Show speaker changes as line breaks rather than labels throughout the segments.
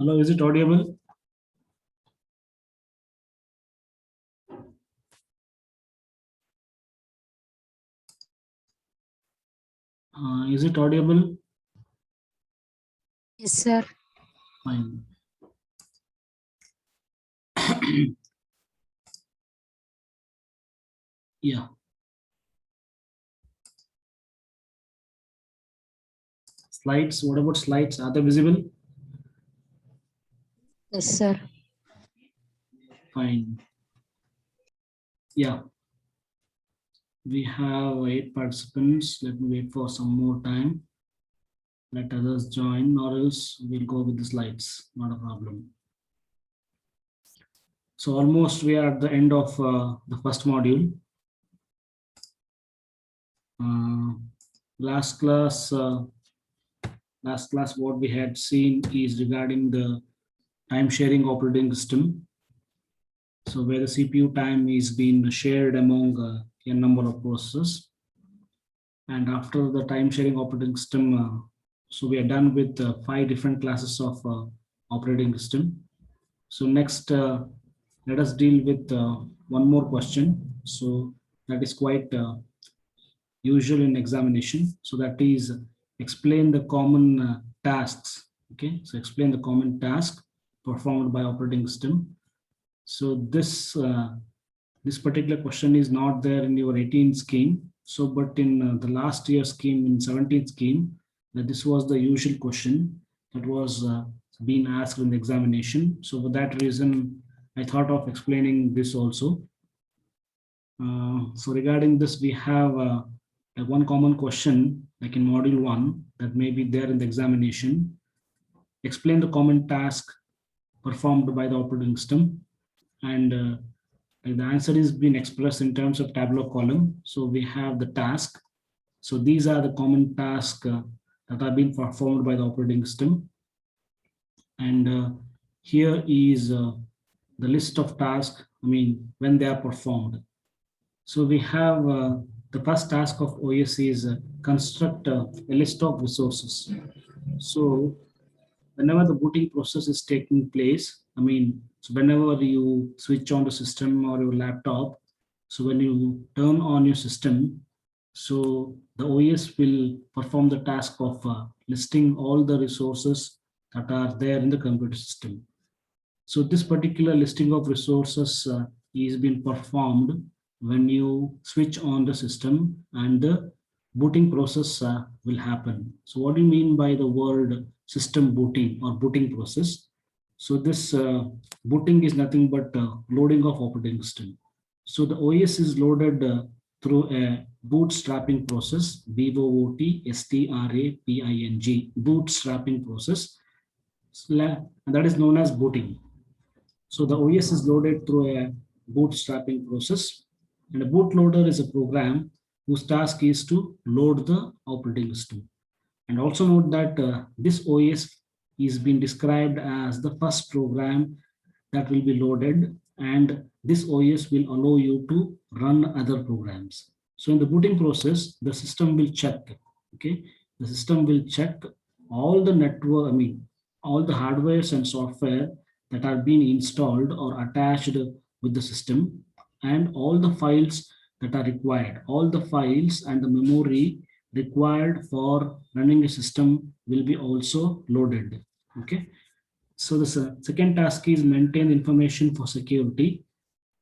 Hello, is it audible? Is it audible?
Yes, sir.
Fine. Yeah. Slides. What about slides? Are they visible?
Yes, sir.
Fine. Yeah. We have 8 participants. Let me wait for some more time. Let others join, or else we'll go with the slides. Not a problem. So almost we are at the end of the first module. Uh, last class, what we had seen is regarding the time sharing operating system. So where the CPU time is being shared among a number of processes. And after the time sharing operating system, so we are done with 5 different classes of operating system. So next, let us deal with one more question. So that is quite usual in examination. So that is explain the common tasks. Okay, so explain the common task performed by operating system. So this particular question is not there in your 18 scheme. So, but in the last year scheme, in 17th scheme, that this was the usual question that was being asked in the examination. So, for that reason, I thought of explaining this also. So, regarding this, we have one common question, like in module 1, that may be there in the examination. Explain the common task performed by the operating system, and the answer is being expressed in terms of tabular column. So we have the task. So these are the common tasks that are being performed by the operating system. And here is the list of tasks, when they are performed. So we have the first task of OS is construct a list of resources. So whenever the booting process is taking place, so whenever you switch on the system or your laptop, so when you turn on your system, so the OS will perform the task of listing all the resources that are there in the computer system. So this particular listing of resources is being performed when you switch on the system and the booting process will happen. So what do you mean by the word system booting or booting process? So this booting is nothing but loading of operating system. So the OS is loaded through a bootstrapping process, BOOTSTRAPING, bootstrapping process, and that is known as booting. So the OS is loaded through a bootstrapping process, and a bootloader is a program whose task is to load the operating system. And also note that this OS is being described as the first program that will be loaded, and this OS will allow you to run other programs. So in the booting process, the system will check, okay, the system will check all the network, all the hardwares and software that are being installed or attached with the system, and all the files that are required, all the files and the memory required for running a system will be also loaded. Okay, so the second task is maintain information for security,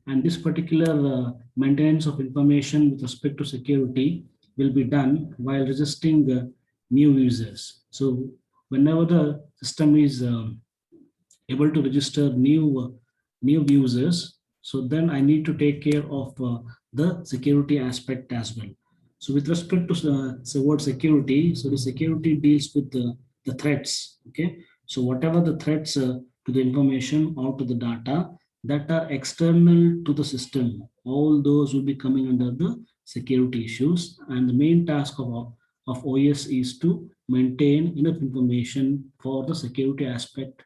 and this particular maintenance of information with respect to security will be done while registering the new users. So whenever the system is able to register new users, so then I need to take care of the security aspect as well. So with respect to the word security, so the security deals with the threats. Okay, so whatever the threats to the information or to the data that are external to the system, all those will be coming under the security issues. And the main task of OS is to maintain enough information for the security aspect,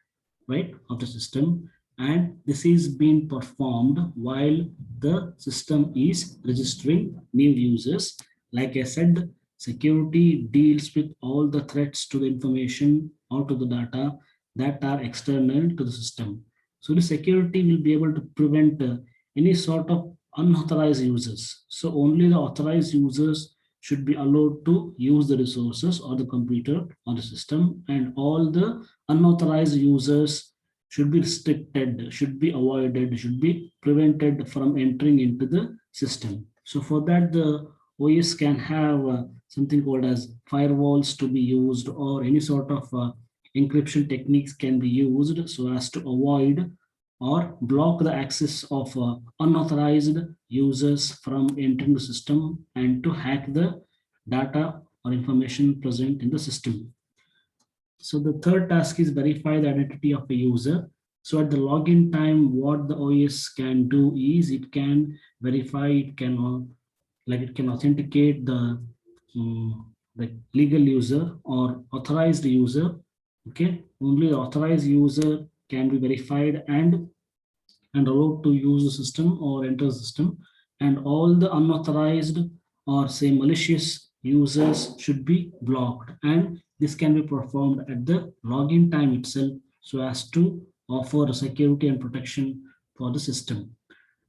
right, of the system, and this is being performed while the system is registering new users. Like I said, security deals with all the threats to the information or to the data that are external to the system. So the security will be able to prevent any sort of unauthorized users. So only the authorized users should be allowed to use the resources or the computer or the system, and all the unauthorized users should be restricted, should be avoided, should be prevented from entering into the system. So for that, the OS can have something called as firewalls to be used, or any sort of encryption techniques can be used so as to avoid or block the access of unauthorized users from entering the system and to hack the data or information present in the system. So the third task is verify the identity of a user. So at the login time, what the OS can do is it can verify, it can it can authenticate the legal user or authorized user. Okay, only the authorized user can be verified and allowed to use the system or enter the system, and all the unauthorized or say malicious users should be blocked, and this can be performed at the login time itself so as to offer security and protection for the system.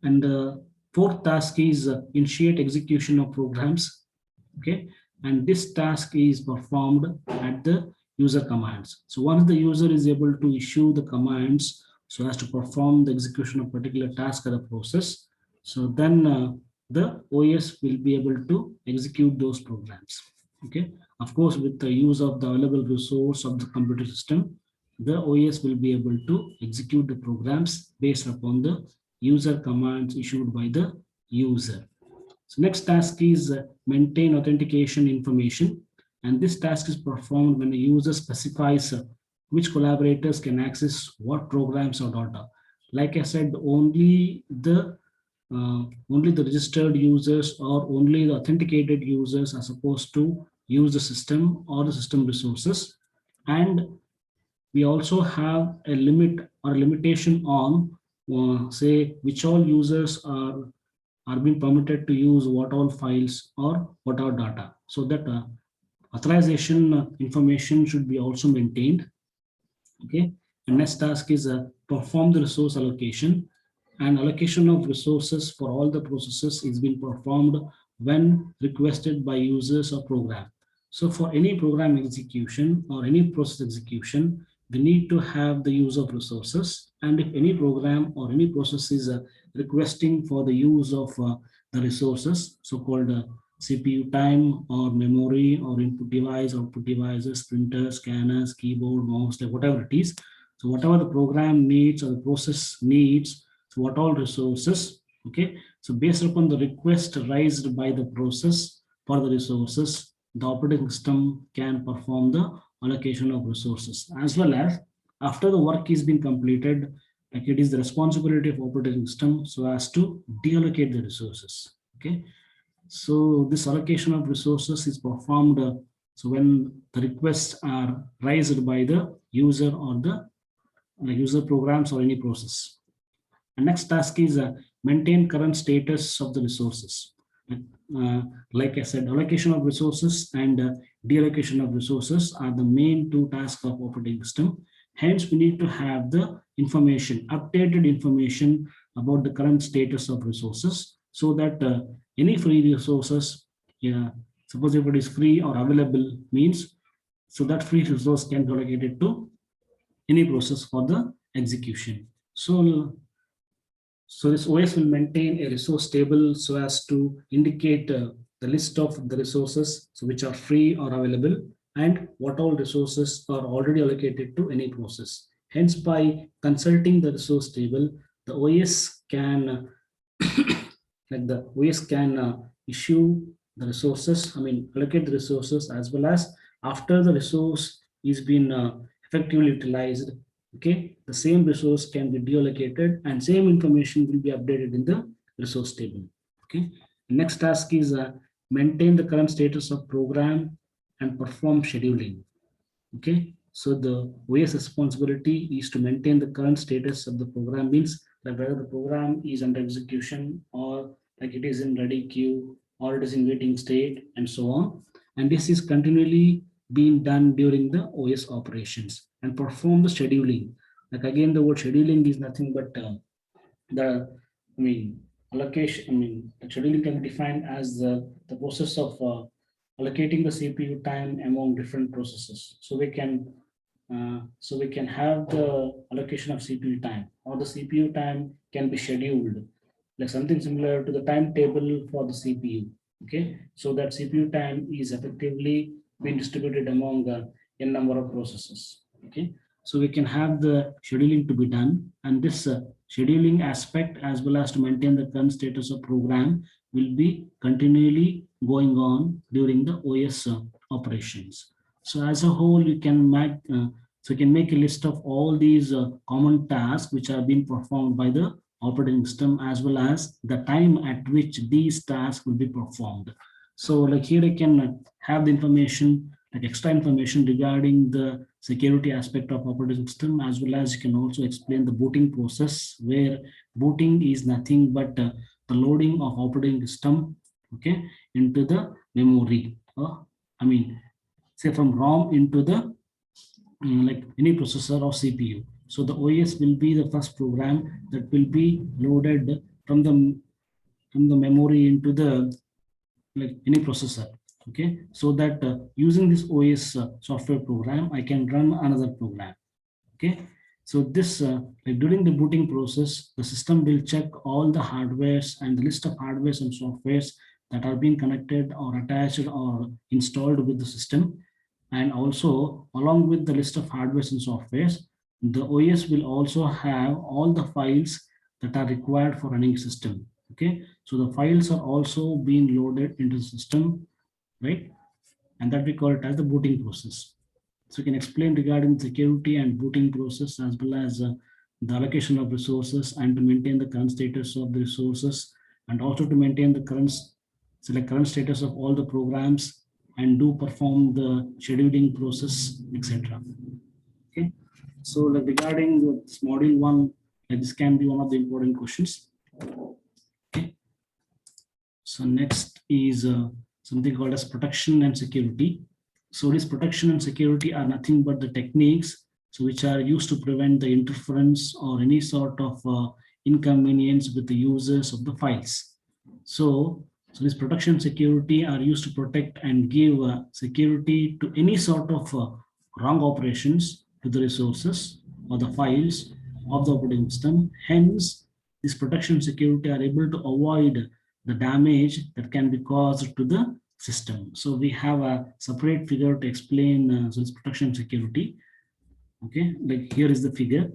And the fourth task is initiate execution of programs. Okay, and this task is performed at the user commands. So once the user is able to issue the commands so as to perform the execution of particular task or the process, so then the OS will be able to execute those programs. Okay, of course, with the use of the available resource of the computer system, the OS will be able to execute the programs based upon the user commands issued by the user. So next task is maintain authentication information. And this task is performed when the user specifies which collaborators can access what programs or data. Like I said, only the registered users or only the authenticated users are supposed to use the system or the system resources. And we also have a limit or a limitation on say which all users are being permitted to use what all files or what all data, so that authorization information should be also maintained. Okay, and next task is perform the resource allocation, and allocation of resources for all the processes is being performed when requested by users or program. So for any program execution or any process execution, we need to have the use of resources. And if any program or any process is requesting for the use of the resources, so-called CPU time or memory or input device, output devices, printers, scanners, keyboard, mouse, like whatever it is. So whatever the program needs or the process needs, so what all resources, okay. So based upon the request raised by the process for the resources, the operating system can perform the allocation of resources, as well as after the work is being completed, like it is the responsibility of operating system so as to deallocate the resources. Okay, so this allocation of resources is performed so when the requests are raised by the user or the user programs or any process. And next task is maintain current status of the resources. Uh, like I said, allocation of resources and deallocation of resources are the main two tasks of operating system. Hence, we need to have the information, updated information about the current status of resources, so that any free resources, yeah, suppose if it is free or available means, so that free resource can be allocated to any process for the execution. So this OS will maintain a resource table so as to indicate the list of the resources so which are free or available, and what all resources are already allocated to any process. Hence, by consulting the resource table, the OS can the OS can issue the resources, I mean allocate the resources, as well as after the resource is being effectively utilized, okay, the same resource can be deallocated and same information will be updated in the resource table. Okay, the next task is maintain the current status of program and perform scheduling. Okay, so the OS responsibility is to maintain the current status of the program, means that whether the program is under execution or like it is in ready queue or it is in waiting state and so on. And this is continually being done during the OS operations and perform the scheduling. Like again, the word scheduling is nothing but the, I mean, allocation, I mean, the scheduling can be defined as the process of allocating the CPU time among different processes. So we can have the allocation of CPU time, or the CPU time can be scheduled, like something similar to the timetable for the CPU. Okay, so that CPU time is effectively being distributed among n number of processes. Okay, so we can have the scheduling to be done, and this scheduling aspect, as well as to maintain the current status of program, will be continually going on during the OS operations. So as a whole, you can make a list of all these common tasks which are being performed by the operating system, as well as the time at which these tasks will be performed. So like here I can have the information, like extra information regarding the security aspect of operating system, as well as you can also explain the booting process, where booting is nothing but the loading of operating system, okay, into the memory. I mean, say from ROM into the like any processor or CPU. So the OS will be the first program that will be loaded from the memory into the like any processor. Okay, so that using this OS software program, I can run another program. Okay, so this like during the booting process, the system will check all the hardwares and the list of hardwares and softwares that are being connected or attached or installed with the system. And also, along with the list of hardwares and softwares, the OS will also have all the files that are required for running system. Okay, so the files are also being loaded into the system, right? And that we call it as the booting process. So you can explain regarding security and booting process, as well as the allocation of resources, and to maintain the current status of the resources, and also to maintain the current, so like current status of all the programs, and do perform the scheduling process, etc. Okay, so like regarding this module one, like this can be one of the important questions. Okay, so next is something called as protection and security. So this protection and security are nothing but the techniques so which are used to prevent the interference or any sort of inconvenience with the users of the files. So this protection security are used to protect and give security to any sort of wrong operations to the resources or the files of the operating system. Hence, this protection security are able to avoid the damage that can be caused to the system. So we have a separate figure to explain so this protection security. Okay, like here is the figure.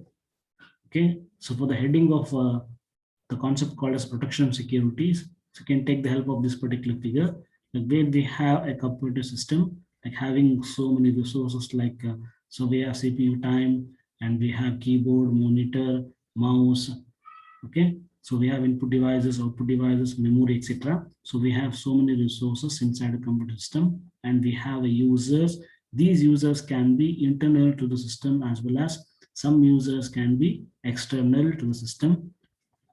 Okay, so for the heading of the concept called as protection securities, so you can take the help of this particular figure, like where we have a computer system like having so many resources, like so we have CPU time, and we have keyboard, monitor, mouse. Okay, so we have input devices, output devices, memory, etc. So we have so many resources inside a computer system, and we have a users. These users can be internal to the system, as well as some users can be external to the system,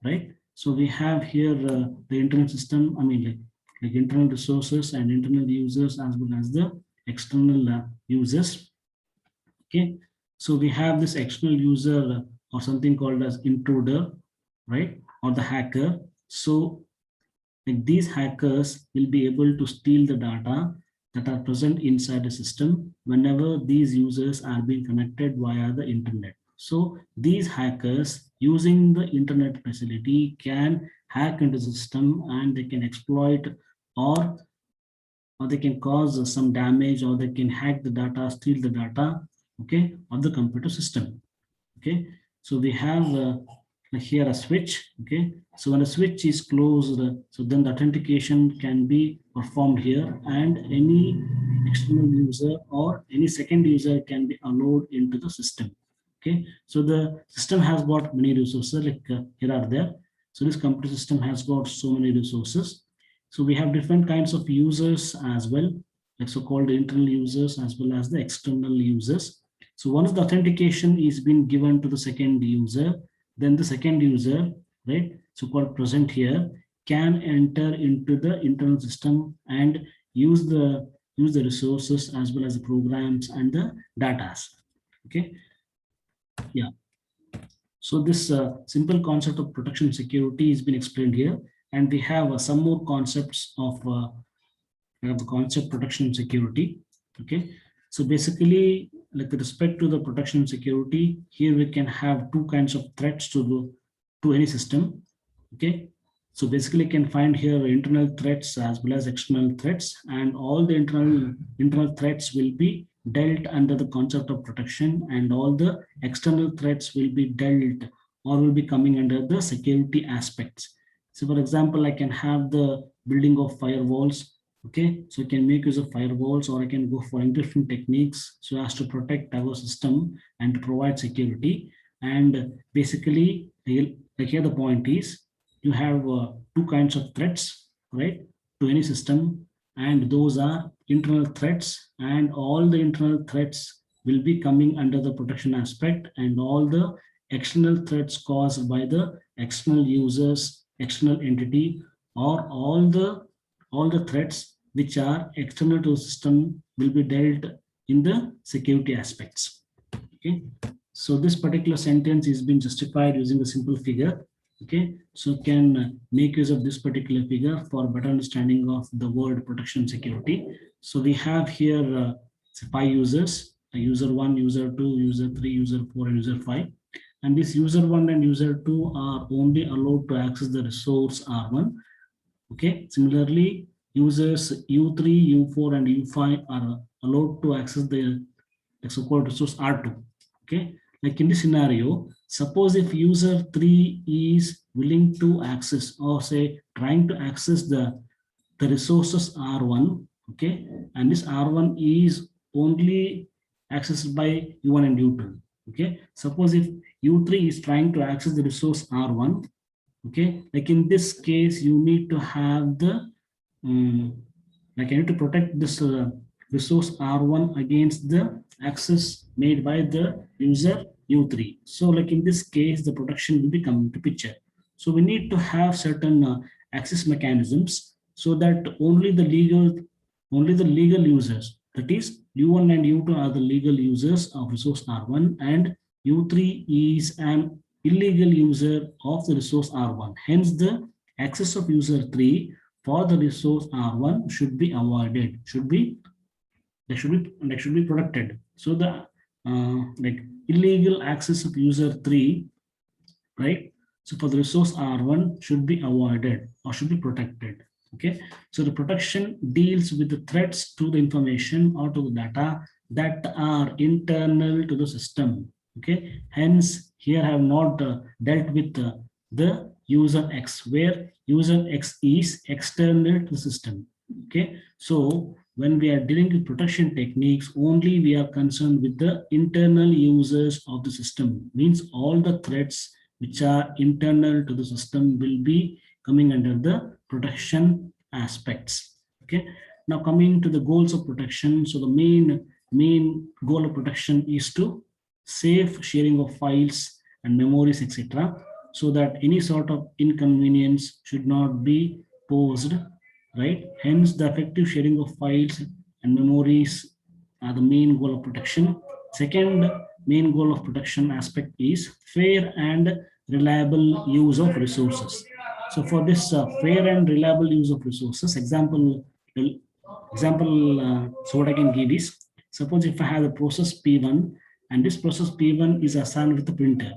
right? So we have here the internal system, I mean like internal resources and internal users, as well as the external users. Okay, so we have this external user or something called as intruder, right, or the hacker. So like these hackers will be able to steal the data that are present inside the system whenever these users are being connected via the internet. So these hackers using the internet facility can hack into the system, and they can exploit or they can cause some damage, or they can hack the data, steal the data, okay, of the computer system. Okay, so we have here a switch. Okay, so when a switch is closed, so then the authentication can be performed here, and any external user or any second user can be allowed into the system. Okay, so the system has got many resources, like here are there. So this computer system has got so many resources. So we have different kinds of users as well, like so-called internal users as well as the external users. So once the authentication is being given to the second user, then the second user, right, so called present here, can enter into the internal system and use the use the resources as well as the programs and the data. Okay, yeah. So this simple concept of protection security has been explained here, and we have some more concepts of the concept protection and security. Okay, so basically, like with respect to the protection and security, here we can have two kinds of threats to any system. Okay, so basically, you can find here internal threats as well as external threats, and all the internal threats will be dealt under the concept of protection, and all the external threats will be dealt or will be coming under the security aspects. So, for example, I can have the building of firewalls. Okay, so I can make use of firewalls, or I can go for different techniques so as to protect our system and to provide security. And basically, like here the point is, you have two kinds of threats, right, to any system, and those are internal threats, and all the internal threats will be coming under the protection aspect, and all the external threats caused by the external users, external entity, or all the threats which are external to the system will be dealt in the security aspects. Okay, so this particular sentence is being justified using a simple figure. Okay, so can make use of this particular figure for better understanding of the word protection security. So we have here 5 users: user 1, user 2, user 3, user 4, and user 5. And this user 1 and user 2 are only allowed to access the resource R1. Okay, similarly, users U3, U4, and U5 are allowed to access the so-called resource R2. Okay, like in this scenario, suppose if user 3 is willing to access, or say trying to access the resources R1, okay, and this R1 is only accessed by U1 and U2. Okay, suppose if U3 is trying to access the resource R1, okay, like in this case, you need to have the like you need to protect this resource R1 against the access made by the user U3. So like in this case, the protection will be coming to picture. So we need to have certain access mechanisms so that only the legal users, that is U1 and U2 are the legal users of resource R1, and U3 is an illegal user of the resource R1. Hence, the access of user 3 for the resource R1 should be avoided. Should be protected. So the like illegal access of user 3, right? So for the resource R1 should be avoided or should be protected. Okay. So the protection deals with the threats to the information or to the data that are internal to the system. Okay. Hence, here I have not dealt with the user X, where user X is external to the system. Okay. So when we are dealing with protection techniques, only we are concerned with the internal users of the system. Means all the threats which are internal to the system will be coming under the protection aspects. Okay. Now coming to the goals of protection. So the main goal of protection is to safe sharing of files and memories, etc., so that any sort of inconvenience should not be posed, right? Hence, the effective sharing of files and memories are the main goal of protection. Second main goal of protection aspect is fair and reliable use of resources. So for this fair and reliable use of resources, so what I can give is, suppose if I have a process P1, and this process P1 is assigned with the printer.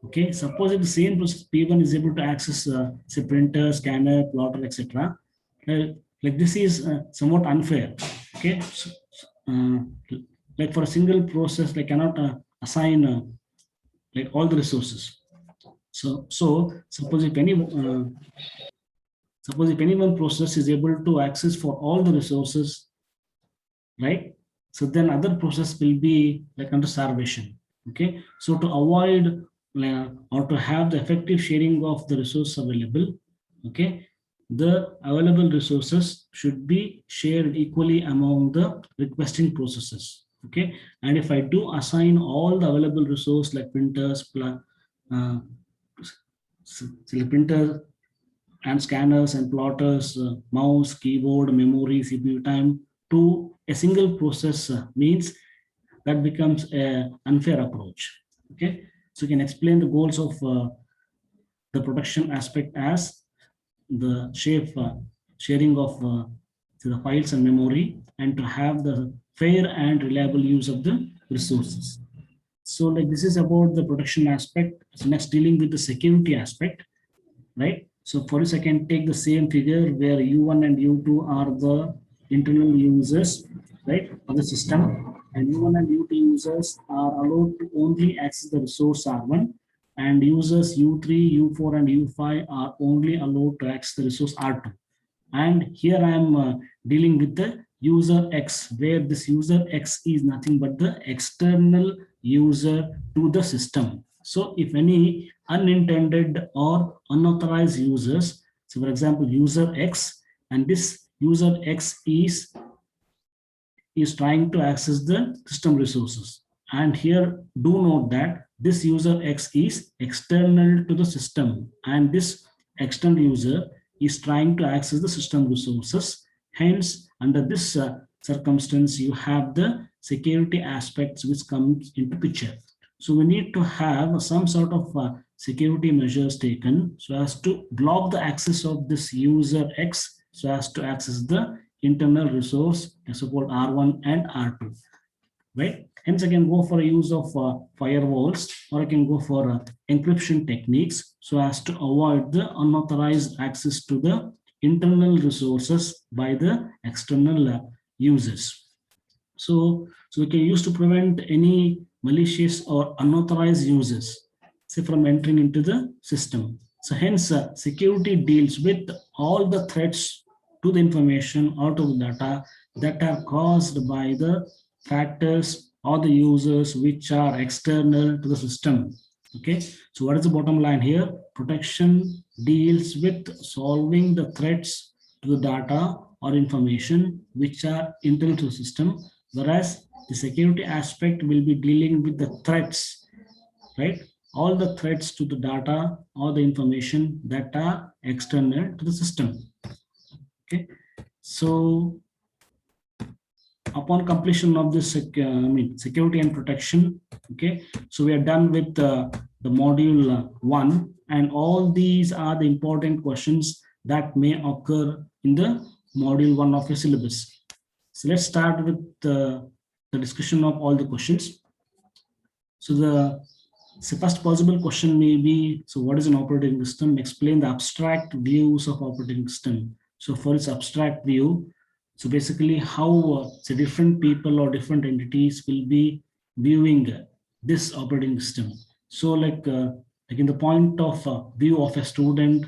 Okay, suppose if the same process P1 is able to access say printer, scanner, plotter, etc. Like this is somewhat unfair. Okay, so, uh, like for a single process, they cannot assign like all the resources. So suppose if any one process is able to access for all the resources, right? So then other process will be like under starvation. Okay, so to avoid or to have the effective sharing of the resource available, okay, the available resources should be shared equally among the requesting processes. Okay, and if I do assign all the available resource like printers, printer and scanners and plotters, mouse, keyboard, memory, CPU time, to a single process means that becomes an unfair approach. Okay, so you can explain the goals of the protection aspect as the sharing of the files and memory, and to have the fair and reliable use of the resources. So like this is about the protection aspect. So next, dealing with the security aspect, right? So for this, I can take the same figure where U1 and U2 are the internal users, right, of the system, and U1 and U2 users are allowed to only access the resource R1, and users U3, U4, and U5 are only allowed to access the resource R2. And here I am dealing with the user X, where this user X is nothing but the external user to the system. So if any unintended or unauthorized users, so for example, user X, and this user X is trying to access the system resources. And here do note that this user X is external to the system, and this external user is trying to access the system resources. Hence, under this circumstance, you have the security aspects which comes into picture. So we need to have some sort of security measures taken so as to block the access of this user X so as to access the internal resource, so-called R1 and R2, right? Hence, I can go for a use of firewalls, or I can go for encryption techniques so as to avoid the unauthorized access to the internal resources by the external users. So we can use to prevent any malicious or unauthorized users, say, from entering into the system. So hence, security deals with all the threats to the information or to the data that are caused by the factors or the users which are external to the system. Okay, so what is the bottom line here? Protection deals with solving the threats to the data or information which are internal to the system, whereas the security aspect will be dealing with the threats, right? All the threats to the data or the information that are external to the system. Okay, so upon completion of this security and protection, okay, so we are done with the module 1, and all these are the important questions that may occur in the module 1 of your syllabus. So let's start with the discussion of all the questions. So the first possible question may be, so what is an operating system? Explain the abstract views of operating system. So for its abstract view, so basically how the different people or different entities will be viewing this operating system. So like in the point of view of a student,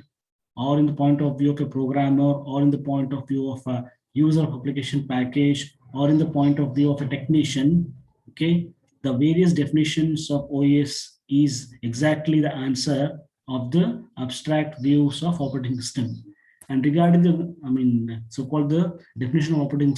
or in the point of view of a programmer, or in the point of view of a user of application package, or in the point of view of a technician, okay, the various definitions of OS is exactly the answer of the abstract views of operating system. And regarding the, so-called the definition of operating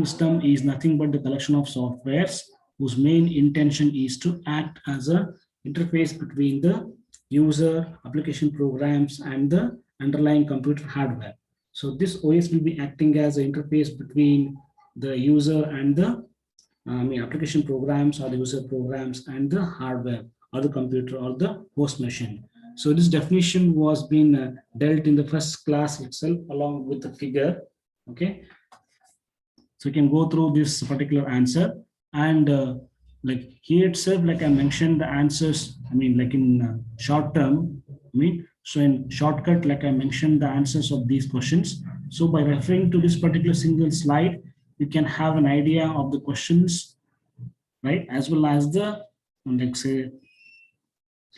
system is nothing but the collection of softwares whose main intention is to act as a interface between the user, application programs, and the underlying computer hardware. So this OS will be acting as an interface between the user and the application programs, or the user programs, and the hardware or the computer or the host machine. So this definition was being dealt in the first class itself along with the figure. Okay, so you can go through this particular answer, and like here itself, like I mentioned the answers, like in short term, so in shortcut, like I mentioned the answers of these questions. So by referring to this particular single slide, you can have an idea of the questions, right, as well as the, like say,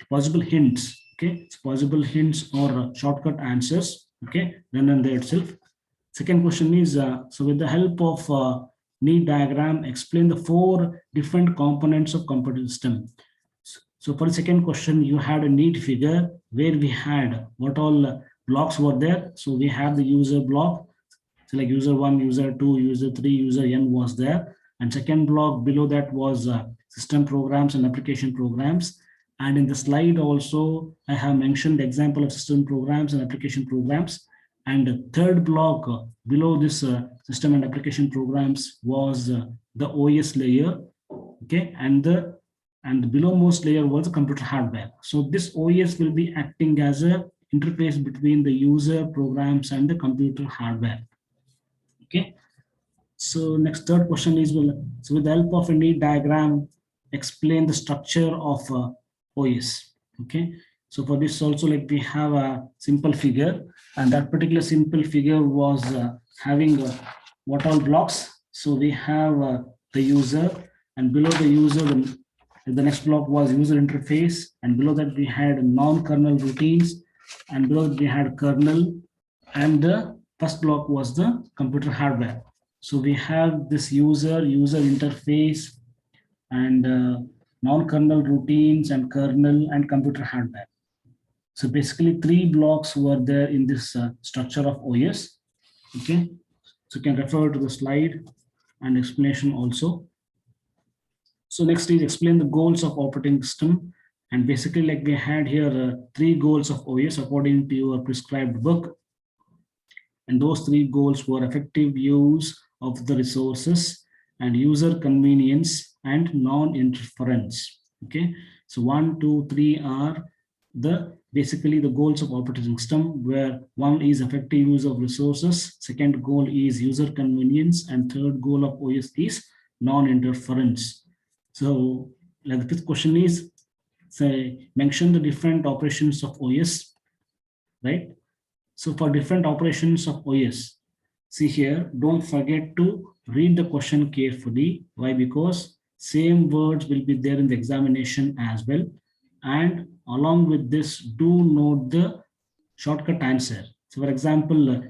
possible hints. Okay, it's possible hints or shortcut answers. Okay, then and there itself. Second question is, so with the help of need diagram, explain the 4 different components of computer system. So for the second question, you had a need figure where we had what all blocks were there. So we have the user block, so like user 1, user 2, user 3, user n was there. And second block below that was system programs and application programs. And in the slide also, I have mentioned the example of system programs and application programs. And the third block below this system and application programs was the OS layer, okay, and the below most layer was the computer hardware. So this OS will be acting as a interface between the user programs and the computer hardware. Okay. So next third question is, so with the help of a neat diagram, explain the structure of OS. Okay. So for this also, like, we have a simple figure, and that particular simple figure was having what all blocks. So we have the user, and below the user, the next block was user interface, and below that we had non-kernel routines, and below that we had kernel, and the first block was the computer hardware. So we have this user interface, and non-kernel routines, and kernel, and computer hardware. So basically 3 blocks were there in this structure of OS. Okay, so you can refer to the slide and explanation also. So next is explain the goals of operating system. And basically, like, we had here 3 goals of OS according to your prescribed book. And those 3 goals were effective use of the resources, and user convenience, and non-interference. Okay, so 1, 2, 3 are the basically the goals of operating system, where 1 is effective use of resources, second goal is user convenience, and third goal of OS is non-interference. So like the fifth question is, say, mention the different operations of OS, right? So for different operations of OS, see here, don't forget to read the question carefully. Why? Because same words will be there in the examination as well. And along with this, do note the shortcut answer. So for example,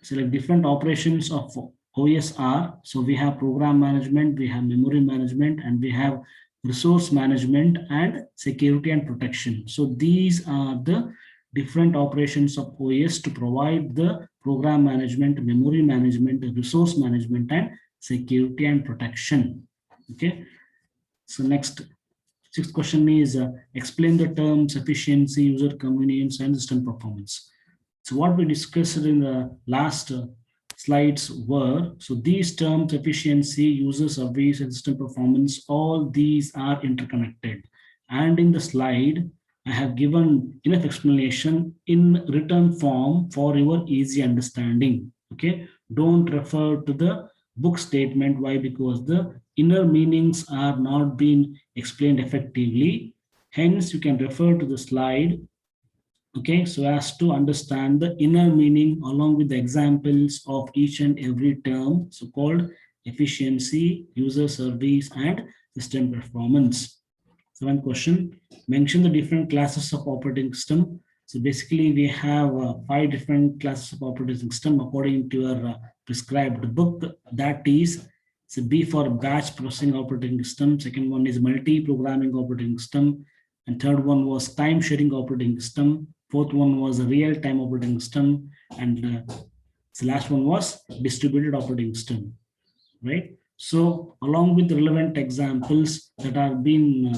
select different operations of OS are, so we have program management, we have memory management, and we have resource management, and security and protection. So these are the different operations of OS to provide the program management, memory management, resource management, and security and protection. Okay. So next, sixth question is explain the terms efficiency, user convenience, and system performance. So what we discussed in the last slides were, so these terms efficiency, user service, and system performance, all these are interconnected. And in the slide, I have given enough explanation in written form for your easy understanding. Okay, don't refer to the book statement. Why? Because the inner meanings are not being explained effectively. Hence, you can refer to the slide, okay, so as to understand the inner meaning along with the examples of each and every term, so called efficiency, user service, and system performance. So one question, mention the different classes of operating system. So basically we have 5 different classes of operating system according to your prescribed book. That is, so B for batch processing operating system, second one is multi-programming operating system, and third one was time sharing operating system, fourth one was a real-time operating system, and the last one was distributed operating system, right? So along with the relevant examples that are being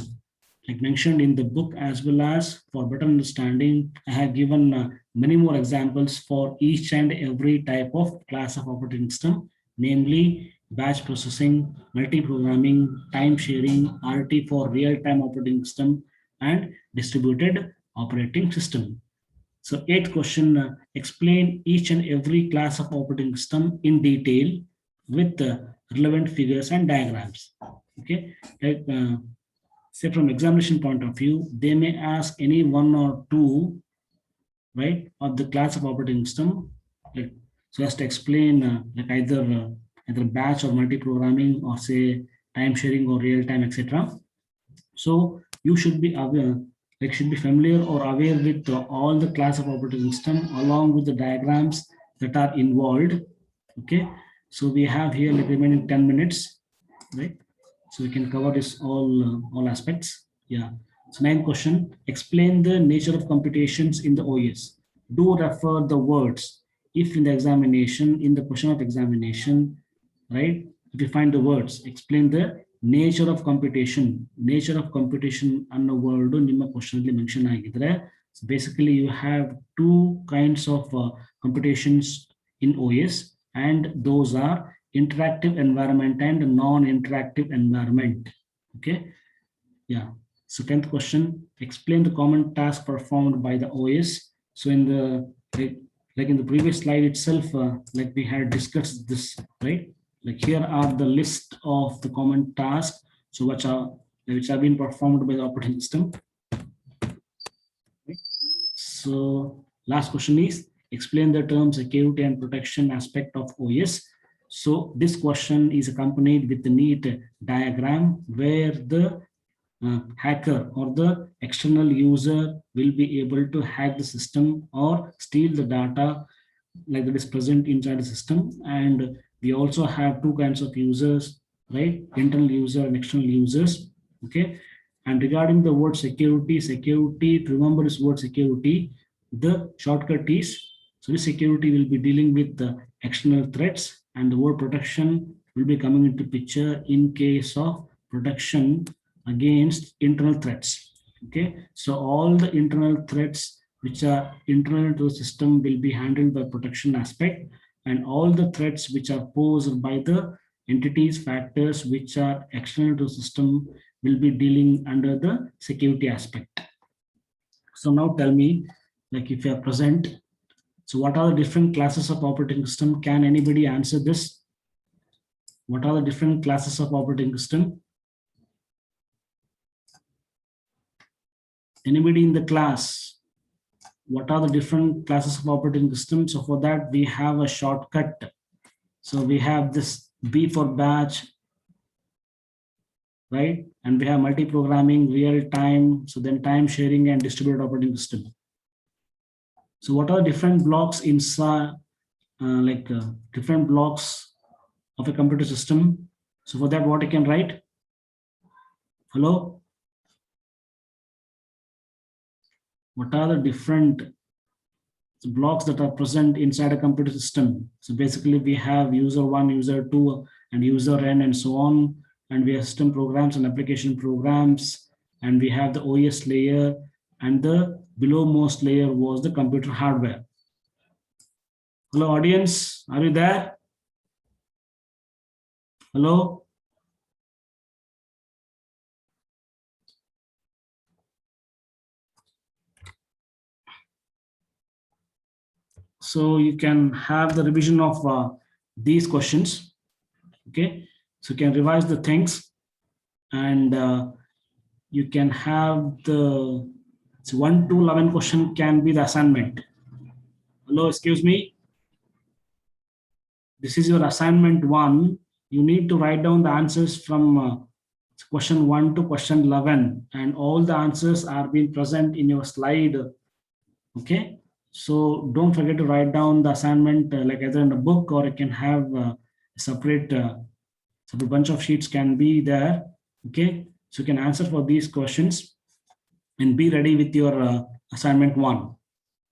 like mentioned in the book, as well as for better understanding, I have given many more examples for each and every type of class of operating system, namely batch processing, multi-programming, time sharing, RT for real-time operating system, and distributed operating system. So eighth question, explain each and every class of operating system in detail with the relevant figures and diagrams. Okay, like, say from examination point of view, they may ask any 1 or 2, right, of the class of operating system, like, so as to explain like either batch or multi-programming, or say time sharing or real time, etc. So you should be aware, like should be familiar or aware with all the class of operating system along with the diagrams that are involved. Okay, so we have here like remaining 10 minutes, right? So we can cover this all aspects. Yeah. So ninth question, explain the nature of computations in the OS. Do refer the words. If in the examination, in the question of examination, right? If you find the words, explain the nature of computation. Nature of computation ಅನ್ನೋ word ನಿಮ್ಮ question ಅಲ್ಲಿ mention ಆಗಿದ್ರೆ, so basically you have 2 kinds of computations in OS, and those are interactive environment and non-interactive environment. Okay, yeah. So 10th question, explain the common task performed by the OS. So in the like in the previous slide itself, like we had discussed this, right? Like here are the list of the common tasks, so which have been performed by the operating system. So last question is explain the term security and protection aspect of OS. So this question is accompanied with a neat diagram where the hacker or the external user will be able to hack the system or steal the data like that is present inside the system. And we also have two kinds of users, right? Internal user and external users. Okay. And regarding the word security, to remember this word security, the shortcut is, so this security will be dealing with the external threats, and the word protection will be coming into picture in case of protection against internal threats. Okay, so all the internal threats which are internal to the system will be handled by protection aspect, and all the threats which are posed by the entities, factors which are external to the system will be dealing under the security aspect. So now tell me, like if you are present, so what are the different classes of operating system? Can anybody answer this? What are the different classes of operating system? Anybody in the class? What are the different classes of operating system? So for that, we have a shortcut. So we have this B for batch, right? And we have multi-programming, real time, so then time sharing and distributed operating system. So what are different blocks inside, different blocks of a computer system? So for that, what I can write? Hello? What are the different blocks that are present inside a computer system? So basically we have user 1, user 2, and user n, and so on. And we have system programs and application programs. And we have the OS layer, and the below most layer was the computer hardware. Hello, audience, are you there? Hello? So you can have the revision of these questions. Okay, so you can revise the things, and you can have the 1 to 11 question can be the assignment. Hello, excuse me. This is your assignment 1. You need to write down the answers from question 1 to question 11, and all the answers are being present in your slide. Okay, so don't forget to write down the assignment like either in a book, or you can have a separate bunch of sheets can be there. Okay, so you can answer for these questions and be ready with your assignment 1.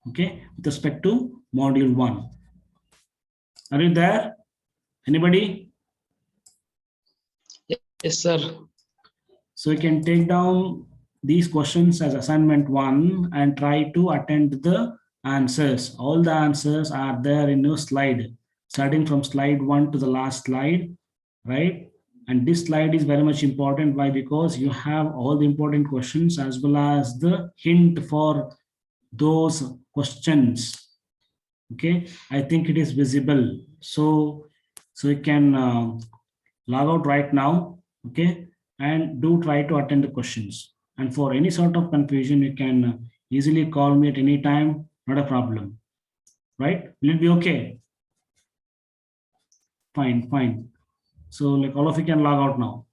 Okay, with respect to module 1. Are you there? Anybody?
Yes, sir.
So you can take down these questions as assignment 1 and try to attend the answers. All the answers are there in your slide, starting from slide 1 to the last slide, right? And this slide is very much important. Why? Because you have all the important questions as well as the hint for those questions. Okay, I think it is visible. So you can log out right now. Okay, and do try to attend the questions. And for any sort of confusion, you can easily call me at any time. Not a problem. Right? Will it be okay? Fine, fine. So like all of you can log out now.